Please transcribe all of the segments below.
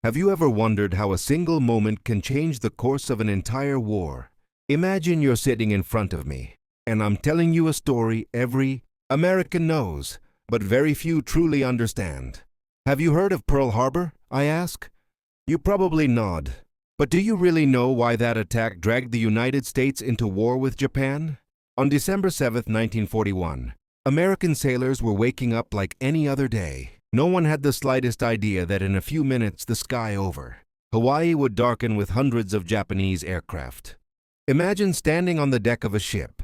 Have you ever wondered how a single moment can change the course of an entire war? Imagine you're sitting in front of me, and I'm telling you a story every American knows, but very few truly understand. Have you heard of Pearl Harbor? I ask. You probably nod. But do you really know why that attack dragged the United States into war with Japan? On December 7, 1941, American sailors were waking up like any other day. No one had the slightest idea that in a few minutes the sky over, Hawaii would darken with hundreds of Japanese aircraft. Imagine standing on the deck of a ship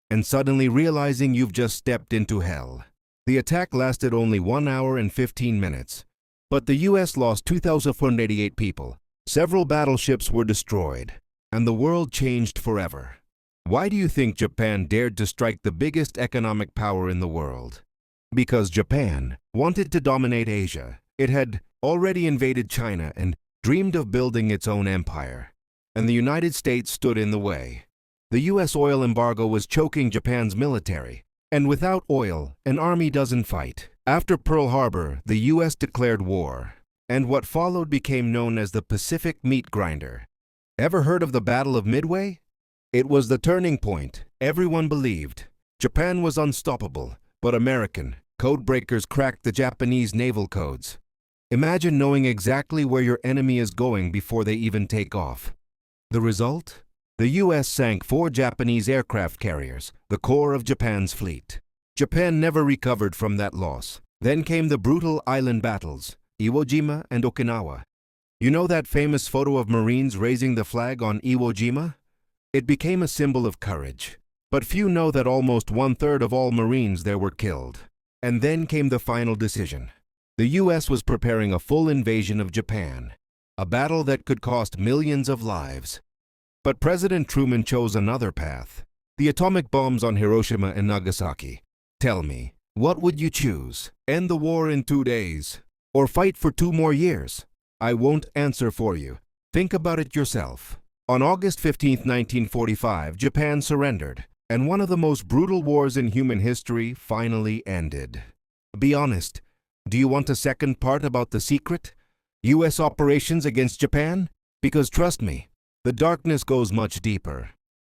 and suddenly realizing you've just stepped into hell. The attack lasted only 1 hour and 15 minutes, but the U.S. lost 2,488 people. Several battleships were destroyed, and the world changed forever. Why do you think Japan dared to strike the biggest economic power in the world? Because Japan wanted to dominate Asia. It had already invaded China and dreamed of building its own empire, and the United States stood in the way. The U.S. oil embargo was choking Japan's military, and without oil, an army doesn't fight. After Pearl Harbor, the U.S. declared war, and what followed became known as the Pacific Meat Grinder. Ever heard of the Battle of Midway? It was the turning point. Everyone believed Japan was unstoppable, but American codebreakers cracked the Japanese naval codes. Imagine knowing exactly where your enemy is going before they even take off. The result? The U.S. sank 4 Japanese aircraft carriers, the core of Japan's fleet. Japan never recovered from that loss. Then came the brutal island battles, Iwo Jima and Okinawa. You know that famous photo of Marines raising the flag on Iwo Jima? It became a symbol of courage. But few know that almost 1/3 of all Marines there were killed. And then came the final decision. The U.S. was preparing a full invasion of Japan, a battle that could cost millions of lives. But President Truman chose another path. The atomic bombs on Hiroshima and Nagasaki. Tell me, what would you choose? End the war in 2 days? Or fight for 2 more years? I won't answer for you. Think about it yourself. On August 15, 1945, Japan surrendered, and one of the most brutal wars in human history finally ended. Be honest, do you want a second part about the secret? U.S. operations against Japan? Because trust me, the darkness goes much deeper.